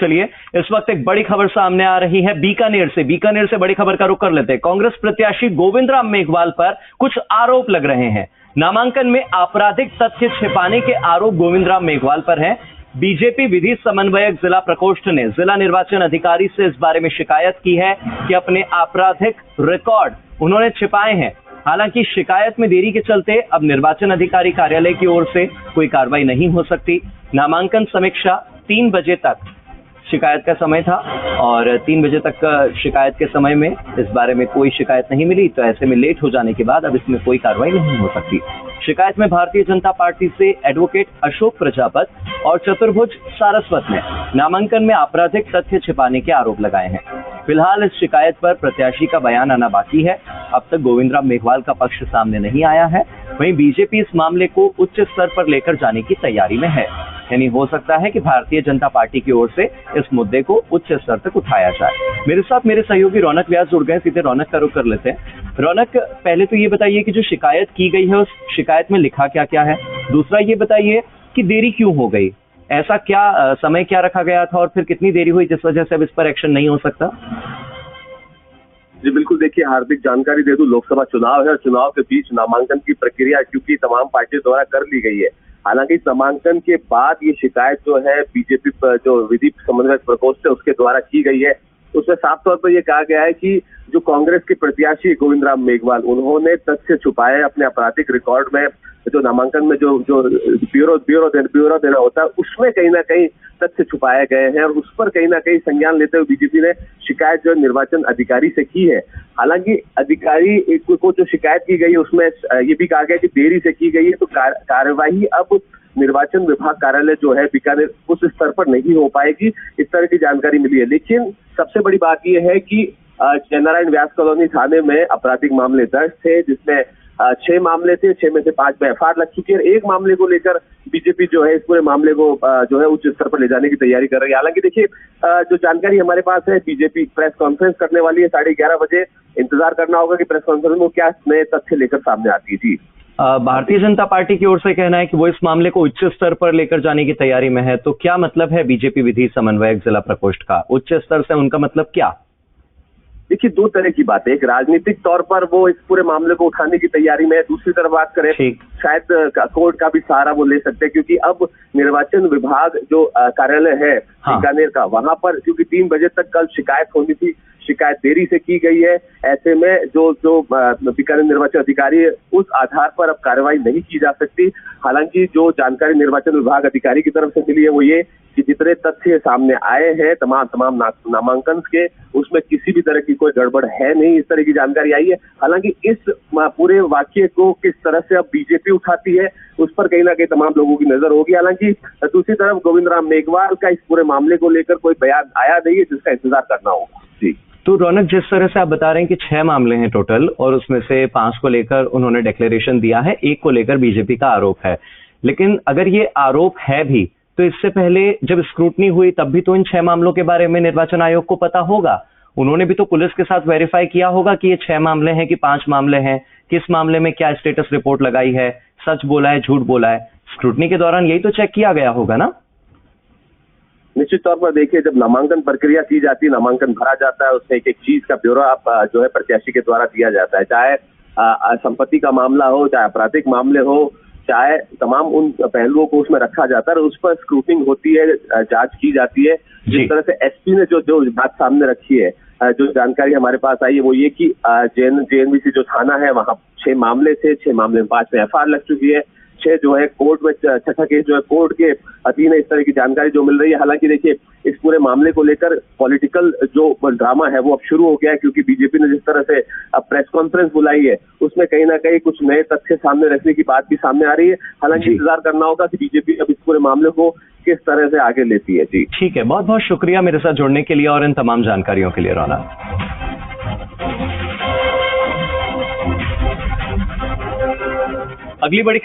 चलिए इस वक्त एक बड़ी खबर सामने आ रही है बीकानेर से बड़ी खबर का रुख कर लेते हैं। कांग्रेस प्रत्याशी गोविंद राम मेघवाल पर कुछ आरोप लग रहे हैं। नामांकन में आपराधिक तथ्य छिपाने के आरोप गोविंद राम मेघवाल पर हैं। बीजेपी विधि समन्वयक जिला प्रकोष्ठ ने जिला निर्वाचन अधिकारी से इस बारे में शिकायत की है कि अपने आपराधिक रिकॉर्ड उन्होंने छिपाए हैं। हालांकि शिकायत में देरी के चलते अब निर्वाचन अधिकारी कार्यालय की ओर से कोई कार्रवाई नहीं हो सकती। नामांकन समीक्षा 3 बजे तक शिकायत का समय था और 3 बजे तक शिकायत के समय में इस बारे में कोई शिकायत नहीं मिली, तो ऐसे में लेट हो जाने के बाद अब इसमें कोई कार्रवाई नहीं हो सकती। शिकायत में भारतीय जनता पार्टी से एडवोकेट अशोक प्रजापत और चतुर्भुज सारस्वत ने नामांकन में आपराधिक तथ्य छिपाने के आरोप लगाए हैं। फिलहाल इस शिकायत पर प्रत्याशी का बयान आना बाकी है। अब तक गोविंद राम मेघवाल का पक्ष सामने नहीं आया है। वहीं बीजेपी इस मामले को उच्च स्तर पर लेकर जाने की तैयारी में है। यानी हो सकता है कि भारतीय जनता पार्टी की ओर से इस मुद्दे को उच्च स्तर तक उठाया जाए। मेरे साथ मेरे सहयोगी रौनक व्यास जुड़ गए। सीधे रौनक का रुख कर लेते हैं। रौनक, पहले तो ये बताइए कि जो शिकायत की गई है उस शिकायत में लिखा क्या क्या है। दूसरा ये बताइए कि देरी क्यों हो गई, ऐसा क्या समय क्या रखा गया था और फिर कितनी देरी हुई जिस वजह से अब इस पर एक्शन नहीं हो सकता। जी बिल्कुल, देखिए हार्दिक जानकारी दे दूं, लोकसभा चुनाव है और चुनाव के बीच नामांकन की प्रक्रिया क्योंकि तमाम पार्टियों द्वारा कर ली गई है। हालांकि इस नामांकन के बाद ये शिकायत जो है बीजेपी जो विधि समन्वयक प्रकोष्ठ है उसके द्वारा की गई है। उसमें साफ तौर पर यह कहा गया है कि जो कांग्रेस के प्रत्याशी गोविंद राम मेघवाल उन्होंने तथ्य छुपाए अपने आपराधिक रिकॉर्ड में। जो नामांकन में जो ब्यूरो देना होता है उसमें कहीं ना कहीं तथ्य छुपाए गए हैं और उस पर कहीं ना कहीं संज्ञान लेते हुए बीजेपी ने शिकायत जो निर्वाचन अधिकारी से की है। हालांकि अधिकारी को जो शिकायत की गई है उसमें ये भी कहा गया कि देरी से की गई है, तो कार्यवाही अब निर्वाचन विभाग कार्यालय जो है बीकानेर उस स्तर पर नहीं हो पाएगी, इस तरह की जानकारी मिली है। लेकिन सबसे बड़ी बात यह है कि जयनारायण व्यास कॉलोनी थाने में आपराधिक मामले दर्ज थे, जिसमें 6 मामले थे, 6 में से 5 में एफआईआर लग चुकी है। एक मामले को लेकर बीजेपी जो है इस पूरे मामले को जो है उच्च स्तर पर ले जाने की तैयारी कर रही है। हालांकि देखिए जो जानकारी हमारे पास है, बीजेपी प्रेस कॉन्फ्रेंस करने वाली है 11:30 बजे। इंतजार करना होगा कि प्रेस कॉन्फ्रेंस में क्या नए तथ्य लेकर सामने आती है। जी, भारतीय जनता पार्टी की ओर से कहना है कि वो इस मामले को उच्च स्तर पर लेकर जाने की तैयारी में है, तो क्या मतलब है बीजेपी विधि समन्वयक जिला प्रकोष्ठ का उच्च स्तर से उनका मतलब क्या? देखिए 2 तरह की बात है। एक राजनीतिक तौर पर वो इस पूरे मामले को उठाने की तैयारी में है, दूसरी तरफ बात करें शायद कोर्ट का भी सहारा वो ले सकते हैं, क्योंकि अब निर्वाचन विभाग जो कार्यालय है बीकानेर का, वहां पर क्योंकि 3 बजे तक कल शिकायत होनी थी, शिकायत देरी से की गई है। ऐसे में जो बीकानेर निर्वाचन अधिकारी है उस आधार पर अब कार्रवाई नहीं की जा सकती। हालांकि जो जानकारी निर्वाचन विभाग अधिकारी की तरफ से मिली है वो ये कि जितने तथ्य सामने आए हैं तमाम नामांकन के, उसमें किसी भी तरह की कोई गड़बड़ है नहीं, इस तरह की जानकारी आई है। हालांकि इस पूरे वाक्य को किस तरह से अब बीजेपी उठाती है उस पर कहीं ना कहीं तमाम लोगों की नजर होगी। हालांकि दूसरी तरफ गोविंद राम मेघवाल का इस पूरे मामले को लेकर कोई बयान आया नहीं है, जिसका इंतजार करना होगा। जी, तो रौनक, जिस तरह से आप बता रहे हैं कि 6 मामले हैं टोटल और उसमें से 5 को लेकर उन्होंने डिक्लेरेशन दिया है, 1 को लेकर बीजेपी का आरोप है, लेकिन अगर ये आरोप है भी तो इससे पहले जब स्क्रूटनी हुई तब भी तो इन 6 मामलों के बारे में निर्वाचन आयोग को पता होगा। उन्होंने भी तो पुलिस के साथ वेरीफाई किया होगा कि ये 6 मामले हैं कि 5 मामले हैं, किस मामले में क्या स्टेटस रिपोर्ट लगाई है, सच बोला है, झूठ बोला है। स्क्रूटनी के दौरान यही तो चेक किया गया होगा ना। निश्चित तौर पर देखिए, जब नामांकन प्रक्रिया की जाती है, नामांकन भरा जाता है, उसमें एक चीज का ब्यौरा आप जो है प्रत्याशी के द्वारा दिया जाता है, चाहे संपत्ति का मामला हो, चाहे आपराधिक मामले हो, चाहे तमाम उन पहलुओं को उसमें रखा जाता है और उस पर स्क्रूटनिंग होती है, जांच की जाती है। जिस तरह से एसपी ने जो बात सामने रखी है, जो जानकारी हमारे पास आई है वो ये कि जेएनवीसी जो थाना है वहां 6 मामले थे, 6 मामले में 5 में एफआईआर लग चुकी है, 6 जो है कोर्ट में, 6ठा केस जो है कोर्ट के अधीन है, इस तरह की जानकारी जो मिल रही है। हालांकि देखिए इस पूरे मामले को लेकर पॉलिटिकल जो ड्रामा है वो अब शुरू हो गया है, क्योंकि बीजेपी ने जिस तरह से अब प्रेस कॉन्फ्रेंस बुलाई है उसमें कहीं ना कहीं कुछ नए तथ्य सामने रखने की बात भी सामने आ रही है। हालांकि इंतजार करना होगा कि बीजेपी अब इस पूरे मामले को किस तरह से आगे लेती है। जी ठीक है, बहुत बहुत शुक्रिया मेरे साथ जुड़ने के लिए और इन तमाम जानकारियों के लिए रौनक। अगली बड़ी